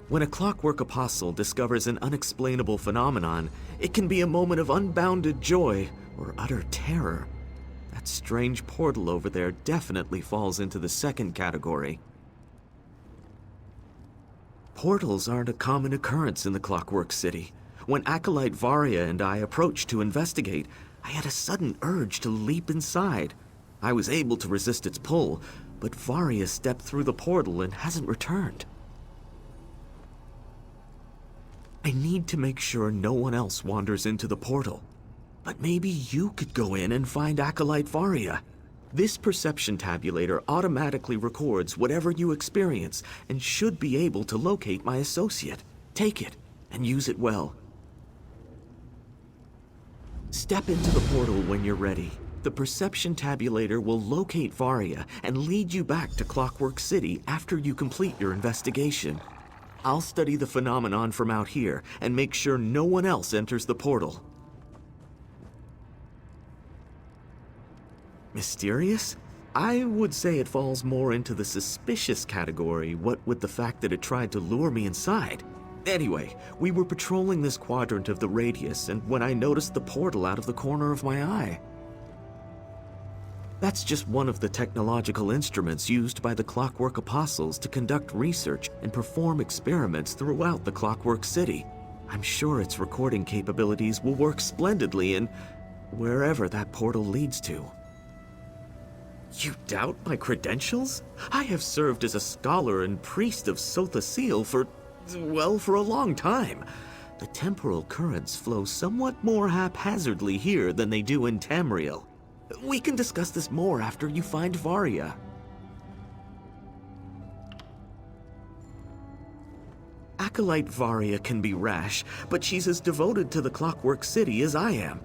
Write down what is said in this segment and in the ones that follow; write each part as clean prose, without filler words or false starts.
When a clockwork apostle discovers an unexplainable phenomenon, it can be a moment of unbounded joy or utter terror. That strange portal over there definitely falls into the second category. Portals aren't a common occurrence in the Clockwork City. When Acolyte Varia and I approached to investigate, I had a sudden urge to leap inside. I was able to resist its pull, but Varia stepped through the portal and hasn't returned. I need to make sure no one else wanders into the portal. But maybe you could go in and find Acolyte Varia. This perception tabulator automatically records whatever you experience and should be able to locate my associate. Take it and use it well. Step into the portal when you're ready. The perception tabulator will locate Varia and lead you back to Clockwork City after you complete your investigation. I'll study the phenomenon from out here and make sure no one else enters the portal. Mysterious? I would say it falls more into the suspicious category, what with the fact that it tried to lure me inside. Anyway, we were patrolling this quadrant of the radius, and when I noticed the portal out of the corner of my eye. That's just one of the technological instruments used by the Clockwork Apostles to conduct research and perform experiments throughout the Clockwork City. I'm sure its recording capabilities will work splendidly in wherever that portal leads to. You doubt my credentials? I have served as a scholar and priest of Sotha Seal for a long time. The temporal currents flow somewhat more haphazardly here than they do in Tamriel. We can discuss this more after you find Varia. Acolyte Varia can be rash, but she's as devoted to the Clockwork City as I am.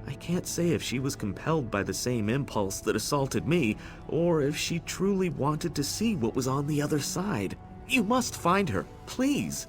I can't say if she was compelled by the same impulse that assaulted me, or if she truly wanted to see what was on the other side. You must find her, please.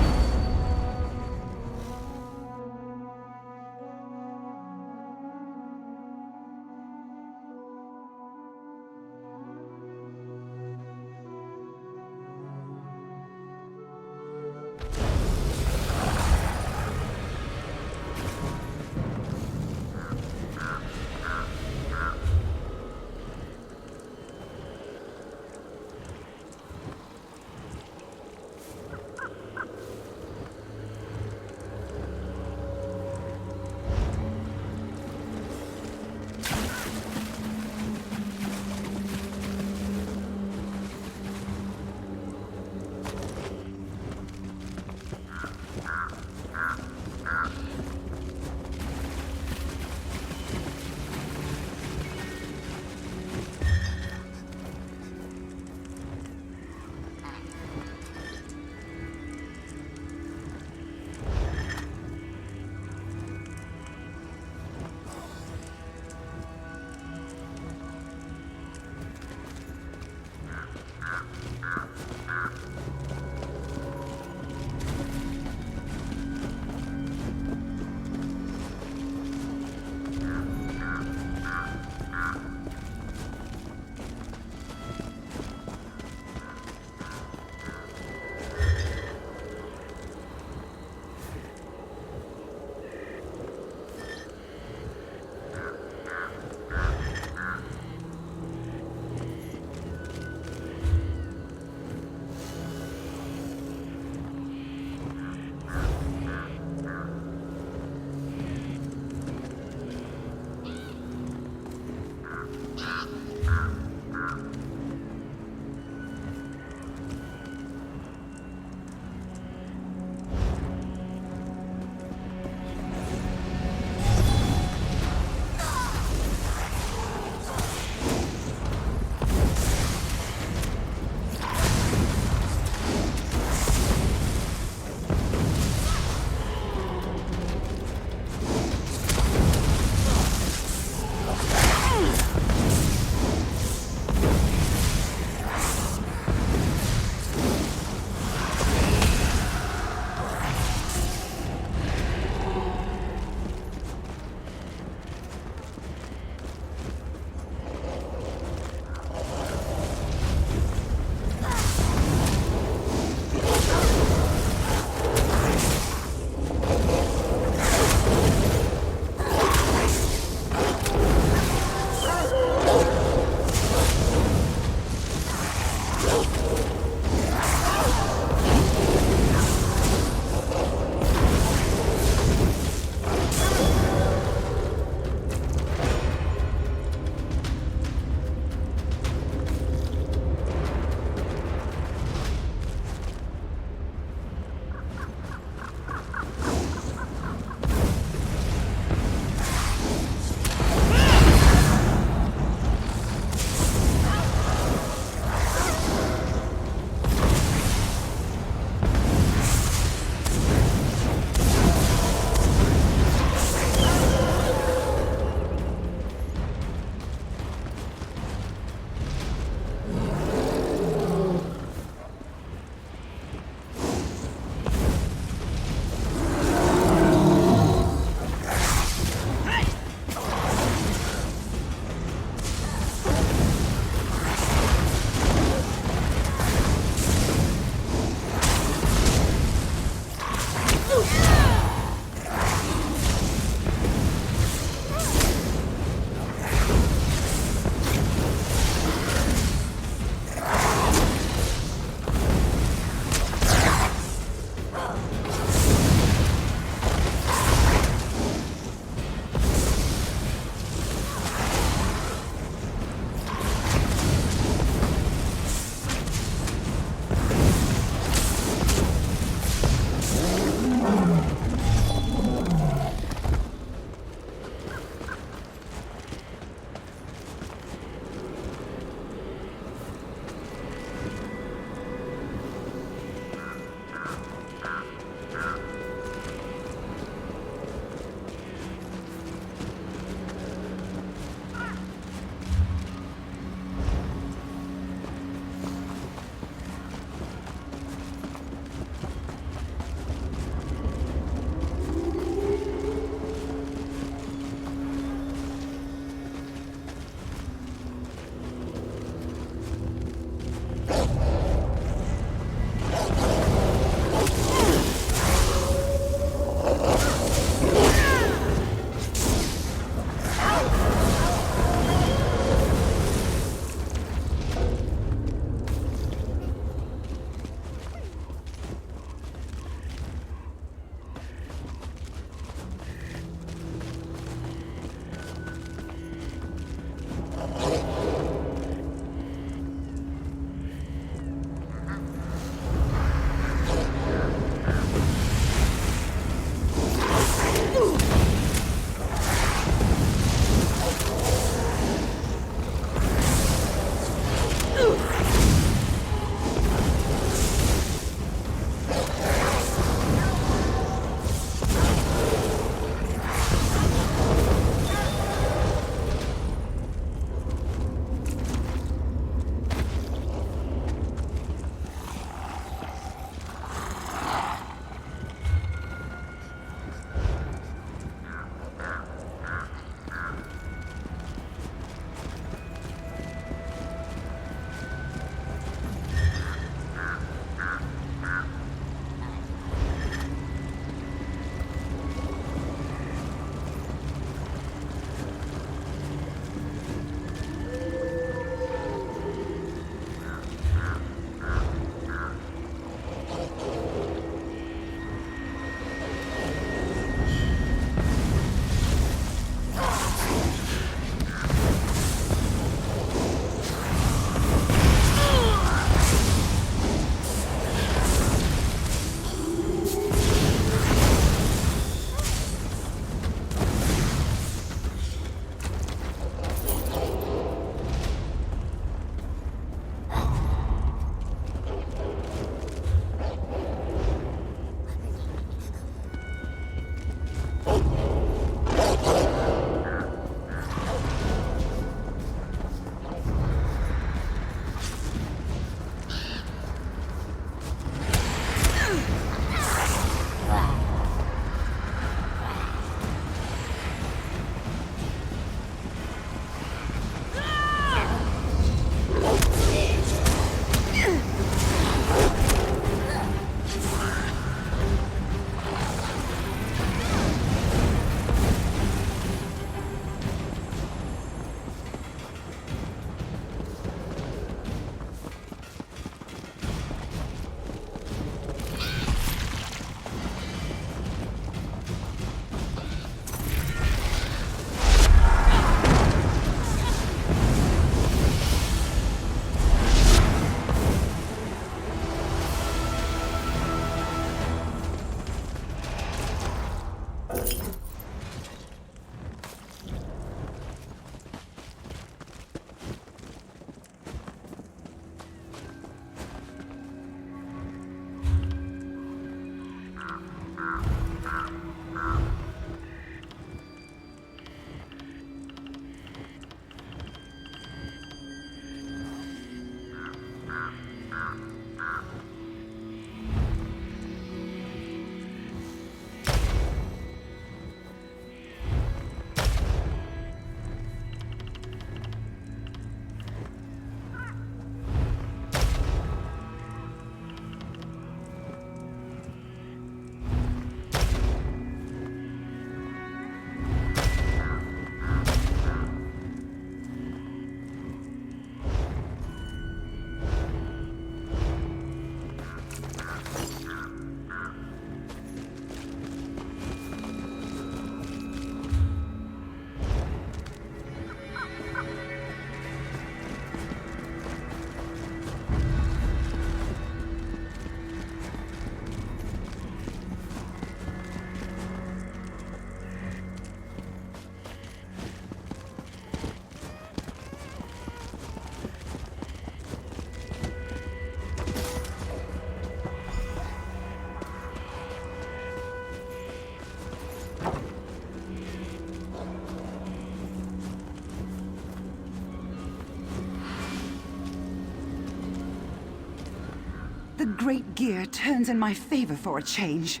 The great gear turns in my favor for a change.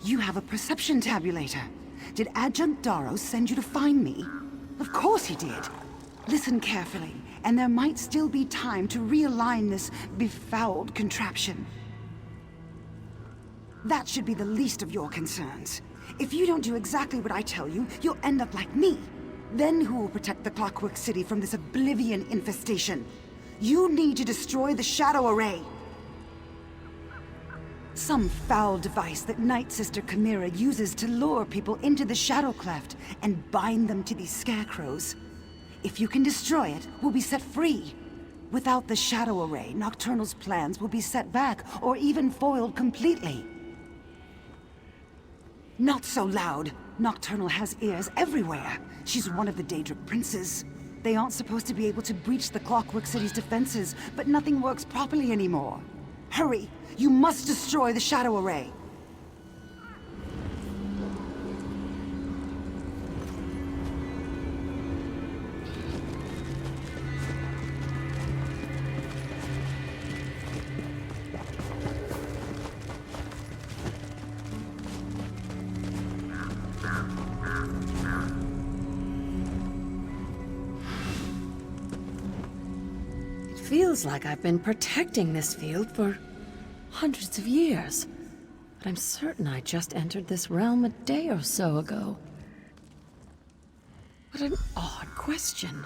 You have a perception tabulator. Did Adjunct Darrow send you to find me? Of course he did. Listen carefully, and there might still be time to realign this befouled contraption. That should be the least of your concerns. If you don't do exactly what I tell you, you'll end up like me. Then who will protect the Clockwork City from this Oblivion infestation? You need to destroy the Shadow Array. Some foul device that Night Sister Chimera uses to lure people into the Shadow Cleft and bind them to these scarecrows. If you can destroy it, we'll be set free. Without the Shadow Array, Nocturnal's plans will be set back or even foiled completely. Not so loud. Nocturnal has ears everywhere. She's one of the Daedric princes. They aren't supposed to be able to breach the Clockwork City's defenses, but nothing works properly anymore. Hurry! You must destroy the Shadow Array! Feels like I've been protecting this field for hundreds of years. But I'm certain I just entered this realm a day or so ago. What an odd question.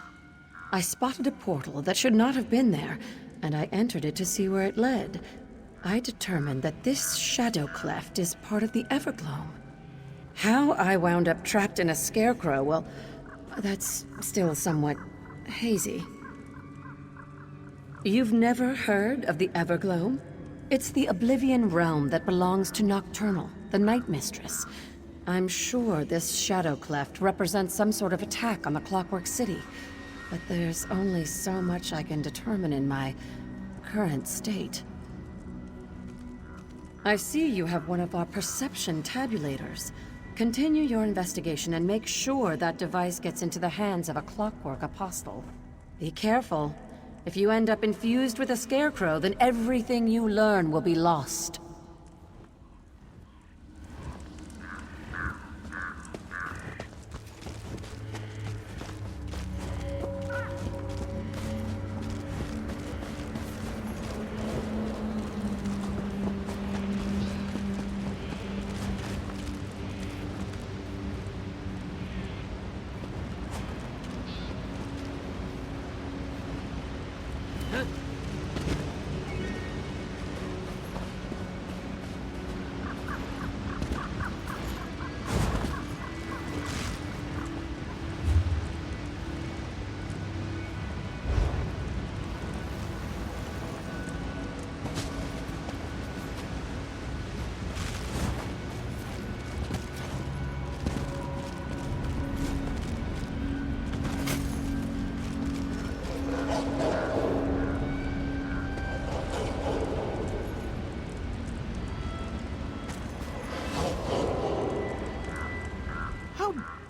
I spotted a portal that should not have been there, and I entered it to see where it led. I determined that this shadow cleft is part of the Evergloam. How I wound up trapped in a scarecrow, well, that's still somewhat hazy. You've never heard of the Evergloam? It's the Oblivion realm that belongs to Nocturnal, the Night Mistress. I'm sure this shadow cleft represents some sort of attack on the Clockwork City, but there's only so much I can determine in my current state. I see you have one of our perception tabulators. Continue your investigation and make sure that device gets into the hands of a Clockwork Apostle. Be careful. If you end up infused with a scarecrow, then everything you learn will be lost.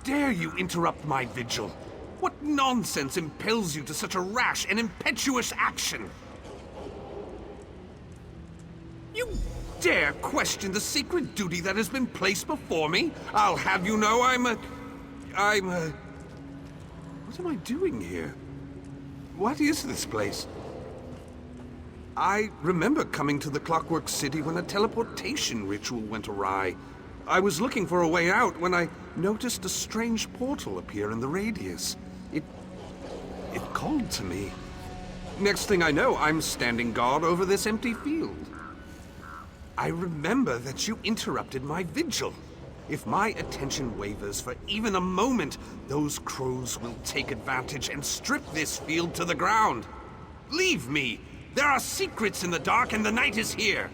Dare you interrupt my vigil? What nonsense impels you to such a rash and impetuous action? You dare question the sacred duty that has been placed before me? I'll have you know What am I doing here? What is this place? I remember coming to the Clockwork City when a teleportation ritual went awry. I was looking for a way out when I noticed a strange portal appear in the radius. It called to me. Next thing I know, I'm standing guard over this empty field. I remember that you interrupted my vigil. If my attention wavers for even a moment, those crows will take advantage and strip this field to the ground. Leave me! There are secrets in the dark and the night is here!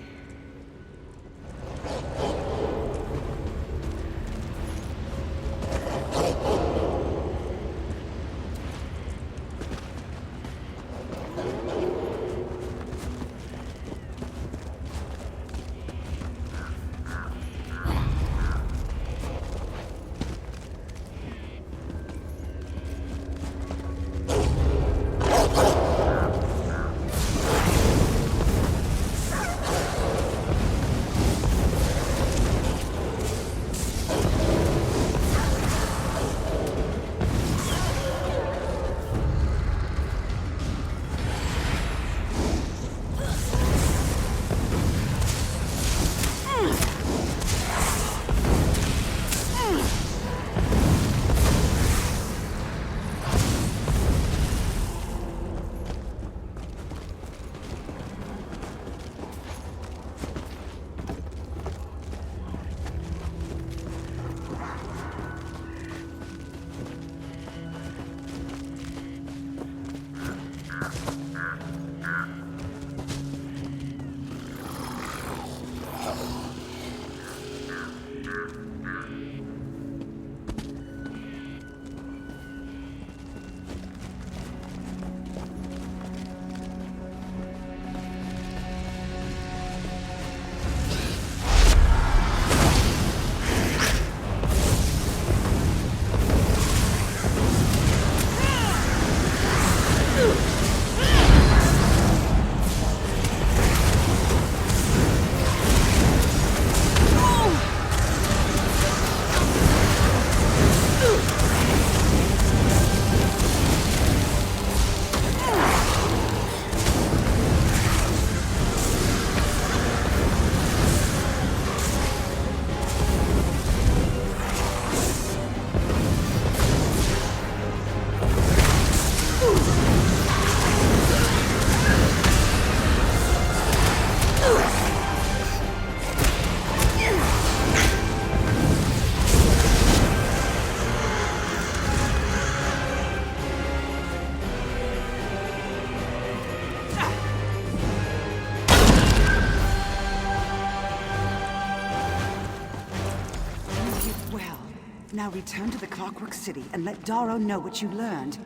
Now return to the Clockwork City and let Darrow know what you learned.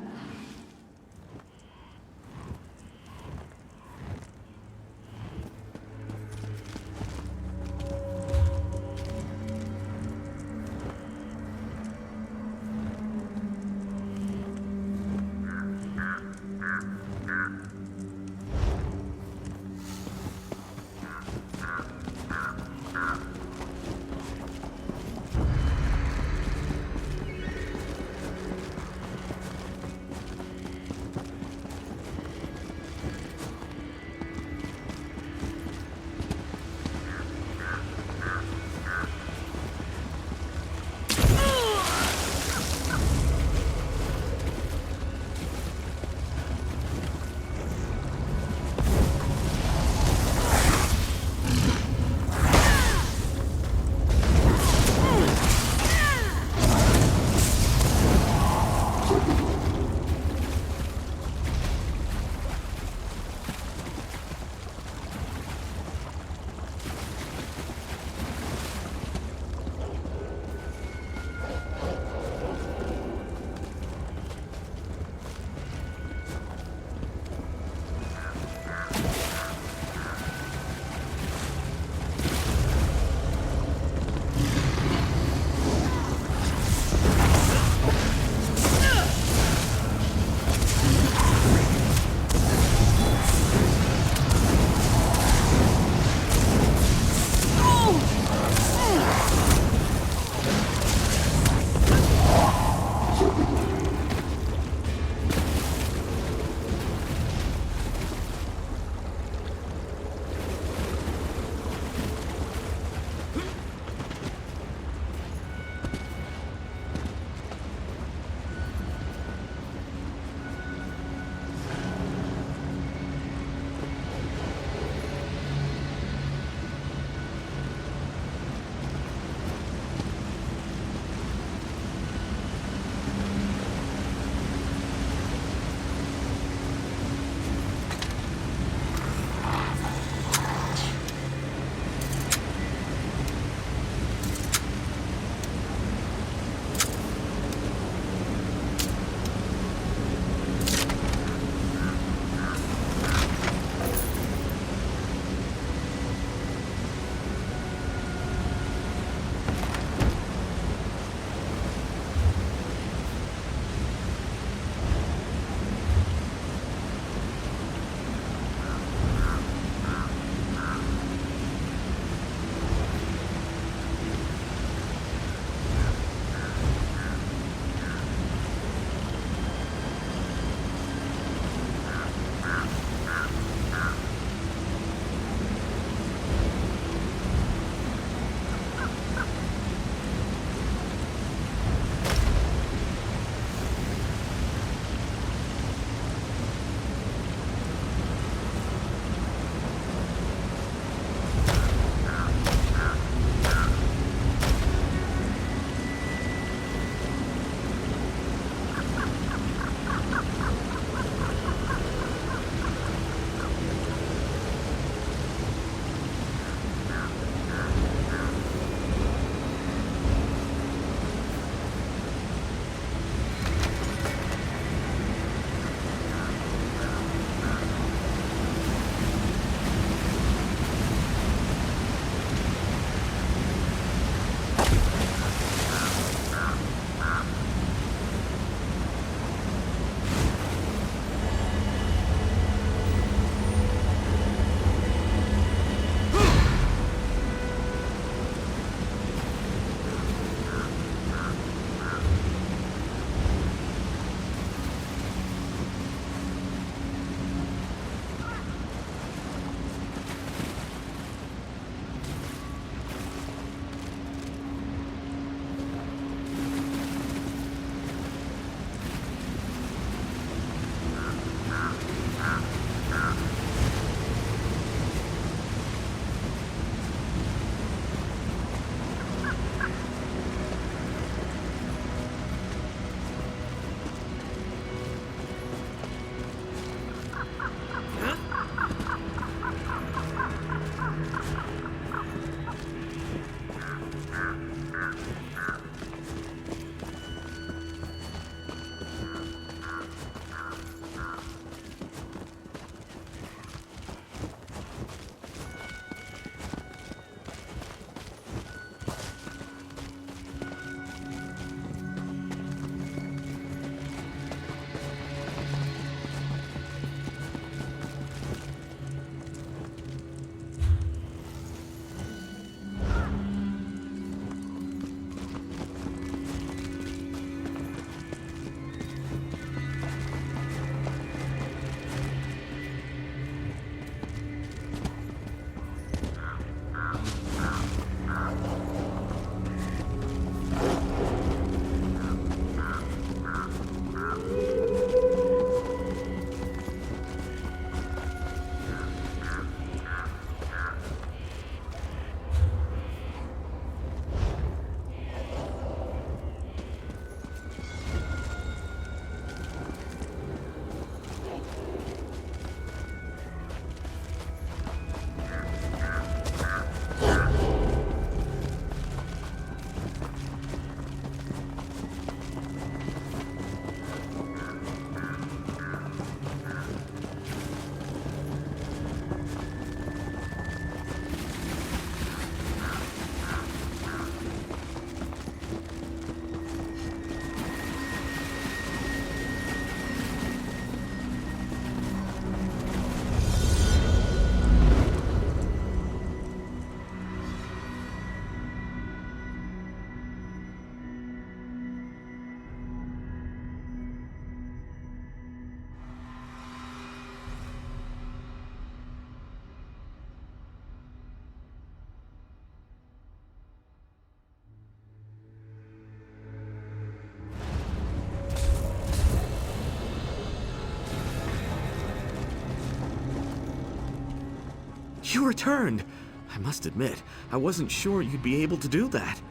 You returned! I must admit, I wasn't sure you'd be able to do that.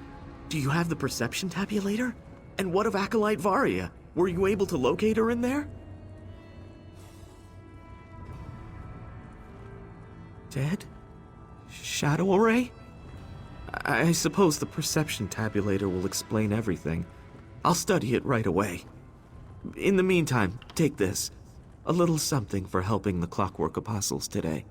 Do you have the perception tabulator? And what of Acolyte Varia? Were you able to locate her in there? Dead? Shadow array? I suppose the perception tabulator will explain everything. I'll study it right away. In the meantime, take this. A little something for helping the Clockwork Apostles today.